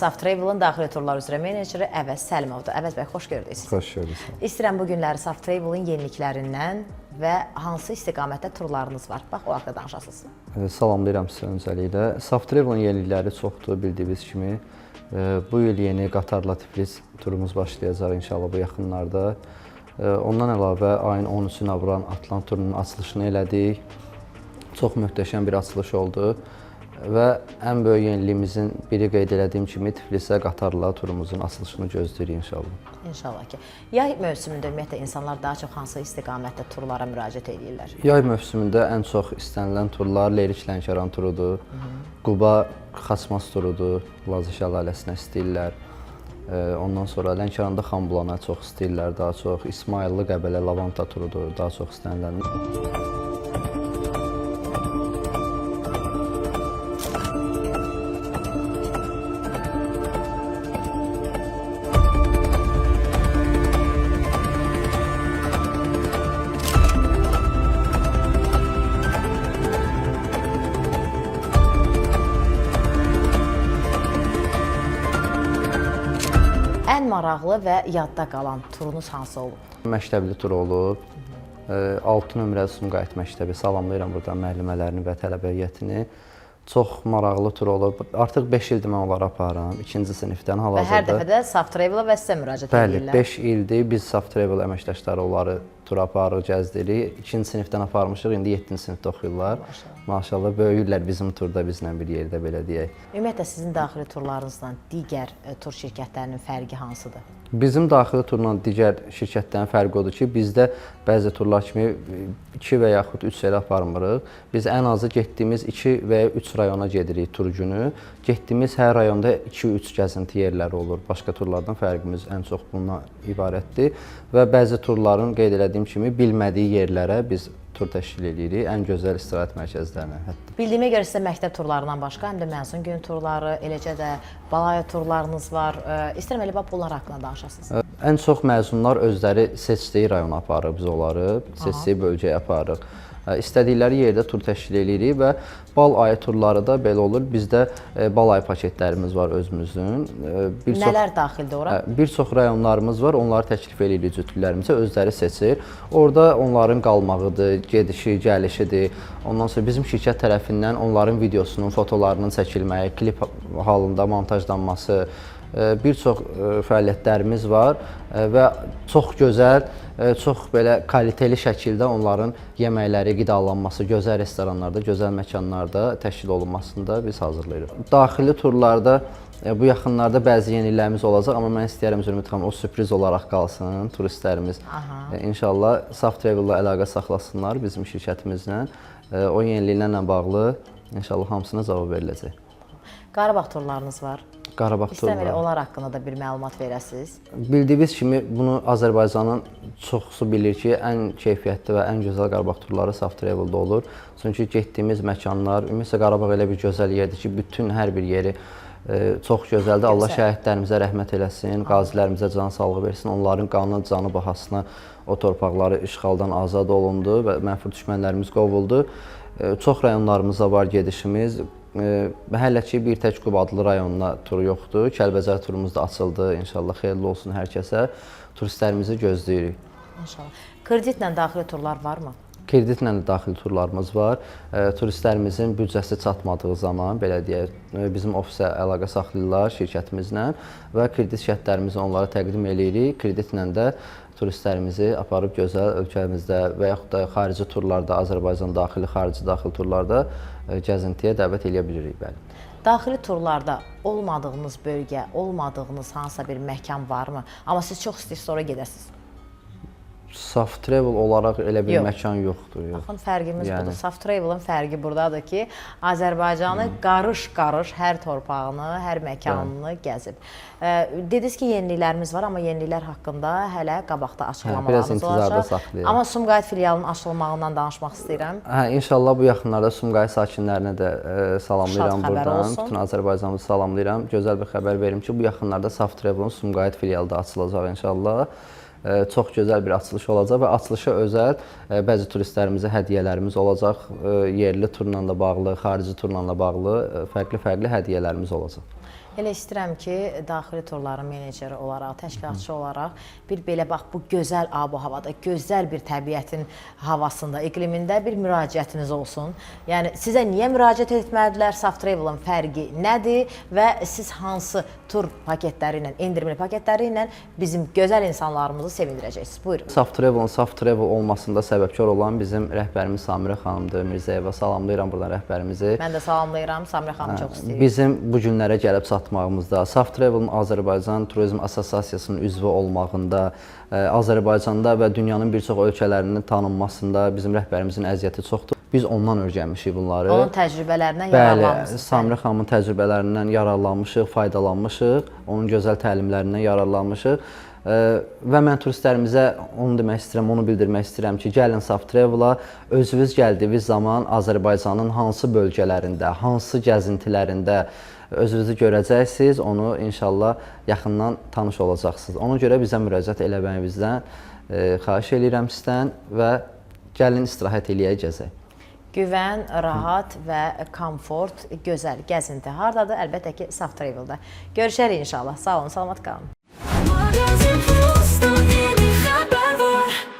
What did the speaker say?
Saft Travel-ın daxili turlar üzrə meneceri Əvəz Səlimovdur. Əvəz bəy, xoş gördük sizi. Xoş gördük. İstəyirəm bu günləri Saft Travel-ın yeniliklərindən və hansı istiqamətdə turlarınız var? Bax, o haqda danışasınız. Salamlayıram sizə öncəliklə. Saft Travel-ın yenilikləri çoxdur, bildiyiniz kimi. Bu il yeni Qatarla Tiflis turumuz başlayacaq inşallah bu yaxınlarda. Ondan əlavə ayın 13-ünə vuran Atlant turunun açılışını elədik. Çox möhtəşəm bir açılış oldu. Və ən böyük yeniliyimizin biri qeyd elədiyim kimi Tiflisə Qatarla turumuzun açılışını gözləyirik inşallah. İnşallah ki. Yay mövsümündə ümumiyyətlə insanlar daha çox hansı istiqamətdə turlara müraciət edirlər? Yay mövsümündə ən çox istənilən turlar Lerik Lənkəran turudur, Quba Xaçmaz turudur, Lazı şəlaləsinə istəyirlər. Ondan sonra Lənkəranda Xanbulana çox istəyirlər, daha çox İsmayıllı Qəbələ Lavanta turudur, daha çox istənilən. Ən maraqlı və yadda qalan turunuz hansı olub? Məktəbli tur olub. 6 nömrəli Sumqayıt məktəbi, salamlayıram buradan müəllimələrini və tələbə heyətini. Çox maraqlı tur olub. Artıq 5 ildir mən onları aparıram, 2-ci sinifdən hal-hazırda. Və hər dəfə də Saft Travel-a və sizə müraciət edirlər. Bəli, 5 ildir biz Saft Travel əməkdaşları onları tura aparırıq, gəzdiririk. 2-ci sinifdən aparmışıq, indi 7-ci sinifdə oxuyurlar. Maşallah, böyüyürlər bizim turda bizlə bir yerdə, belə deyək. Ümumiyyətlə, sizin daxili turlarınızla digər tur şirkətlərinin fərqi hansıdır? Bizim daxili turla digər şirkətlərin fərqi odur ki, bizdə bəzi turlar kimi 2 və yaxud 3 elə aparmırıq. Biz ən azı getdiyimiz 2 və ya 3 rayona gedirik tur günü. Getdiyimiz hər rayonda 2-3 gəzinti yerləri olur. Başqa turlardan fərqimiz ən çox bundan ibarətdir. Və bəzi turların qeyd elədiyim kimi bilmədiyi yerlərə biz tur təşkil edirik, ən gözəl istirahət mərkəzlərinə hətta. Bildiyimə görə sizə məktəb turlarından başqa, həm də məzun gün turları, eləcə də balaya turlarınız var. İstəyirəm elə bunlar haqqında danışasınız. Ən çox məzunlar özləri seçdiyi rayona aparır biz onları, seçdiyi bölgəyə aparırıq. İstədikləri yerdə tur təşkil edirik və bal ayı turları da belə olur. Bizdə bal ayı paketlərimiz var özümüzün. Nələr daxildir ora? Bir çox rayonlarımız var, onları təklif edirik cütlülərimizə, özləri seçir. Orada onların qalmağıdır, gedişi, gəlişidir. Ondan sonra bizim şirkət tərəfindən onların videosunun, fotolarının çəkilməyi, klip halında montajlanması, bir çox fəaliyyətlərimiz var və çox gözəl, çox belə kaliteli şəkildə onların yeməkləri, qidalanması, gözəl restoranlarda, gözəl məkanlarda təşkil olunmasında biz hazırlayırıq. Daxili turlarda bu yaxınlarda bəzi yeniliklərimiz olacaq, amma mən istəyərəm Zümrüt xanım, o sürpriz olaraq qalsın turistlərimiz. İnşallah Saft Travel-la əlaqə saxlasınlar bizim şirkətimizlə. O yeniliklərlə bağlı inşallah hamısına cavab veriləcək. Qarabağ turlarınız var. Qarabağ turları. İstəyirəm elə onlar haqqında da bir məlumat verəsiniz. Bildiyiniz kimi bunu Azərbaycanın çoxusu bilir ki, ən keyfiyyətli və ən gözəl Qarabağ turları Saft Travel-da olur. Çünki getdiyimiz məkanlar, ümumiyyətlə Qarabağ elə bir gözəl yerdir ki, bütün hər bir yeri çox gözəldir. Allah şəhidlərimizə rəhmət eləsin, qazilərimizə can sağlığı versin. Onların qanı, canı bahasına o torpaqları işğaldan azad olundu və mənfur düşmənlərimiz qovuldu. Çox rayonlarımızda var gedişimiz. Hələ ki, bir tək Quba adlı rayonuna turu yoxdur. Kəlbəcər turumuz da açıldı. İnşallah xeyirli olsun hər kəsə. Turistlərimizi gözləyirik. İnşallah. Kreditlə daxili turlar varmı? Kreditlə də daxili turlarımız var. Turistlərimizin büdcəsi çatmadığı zaman, belə deyək, bizim ofisə əlaqə saxlayırlar şirkətimizlə və kredit şərtlərimizi onlara təqdim edirik. Kreditlə də turistlərimizi aparıb gözəl ölkəmizdə və yaxud da xarici turlarda, Azərbaycan daxili, xarici daxili turlarda gəzintiyə dəvət edə bilirik. Bəli. Daxili turlarda olmadığınız bölgə, olmadığınız hansısa bir məkan varmı? Amma siz çox istəyirsiniz, sonra gedəsiniz. Saft Travel olaraq elə bir məkan yoxdur. Baxın, fərqimiz budur. Saft Travel-ın fərqi buradadır ki, Azərbaycanı qarış-qarış hər torpağını, hər məkanını gəzib. Dediniz ki, yeniliklərimiz var, amma yeniliklər haqqında hələ qabaqda açıqlamalarımız olacaq. Amma Sumqayıt filialının açılmağından danışmaq istəyirəm. İnşallah bu yaxınlarda Sumqayıt sakinlərinə də salamlayıram buradan. Bütün Azərbaycanımızı salamlayıram. Gözəl bir xəbər verim ki, bu yaxınlarda Saft Travel-ın Sumqayıt filialı da açılacaq inşallah. Çox gözəl bir açılış olacaq və açılışa özəl bəzi turistlərimizə hədiyyələrimiz olacaq. Yerli turla da bağlı, xarici turla da bağlı fərqli-fərqli hədiyyələrimiz olacaq. Elə istəyirəm ki, daxili turların meneceri olaraq, təşkilatçı olaraq bir belə bax bu gözəl ab-havada, gözəl bir təbiətin havasında, iqlimində bir müraciətiniz olsun. Yəni sizə niyə müraciət etmədilər? Saft Travel-ın fərqi nədir və siz hansı tur paketləri ilə, endirimli paketləri ilə bizim gözəl insanlarımızı sevindirəcəksiniz? Buyurun. Saft Travel olmasında səbəbkar olan bizim rəhbərimiz Samirə xanımdır. Mirzəyeva, salamlayıram buradan rəhbərimizi. Mən də salamlayıram. Samirə xanım çox istəyir. Bizim bu günlərə gəlib çatmağımızda, Saft Travel-ın Azərbaycan Turizm Assosiasiyasının üzvü olmağında, Azərbaycanda və dünyanın bir çox ölkələrinin tanınmasında bizim rəhbərimizin əziyyəti çoxdur. Biz ondan öyrənmişik bunları. Onun təcrübələrindən yararlanmışsınız. Bəli, Samirə xanımın təcrübələrindən yararlanmışıq, faydalanmışıq, onun gözəl təlimlərindən yararlanmışıq. Və mən turistlərimizə onu demək istəyirəm, onu bildirmək istəyirəm ki, gəlin Saft Travel-a, özünüz gəldiyiniz zaman Azərbaycanın hansı bölgələrində, hansı gəzintilərində özünüzü görəcəksiniz, onu inşallah yaxından tanış olacaqsınız. Ona görə bizə müraciət eləməyinizdən xahiş edirəm sizdən və gəlin istirahət eləyək, gəzək. Güvən, rahat və komfort, gözəl gəzinti hardadır? Əlbəttə ki, Saft Travel-da. Görüşərik inşallah. Sağ olun, salamat qalın.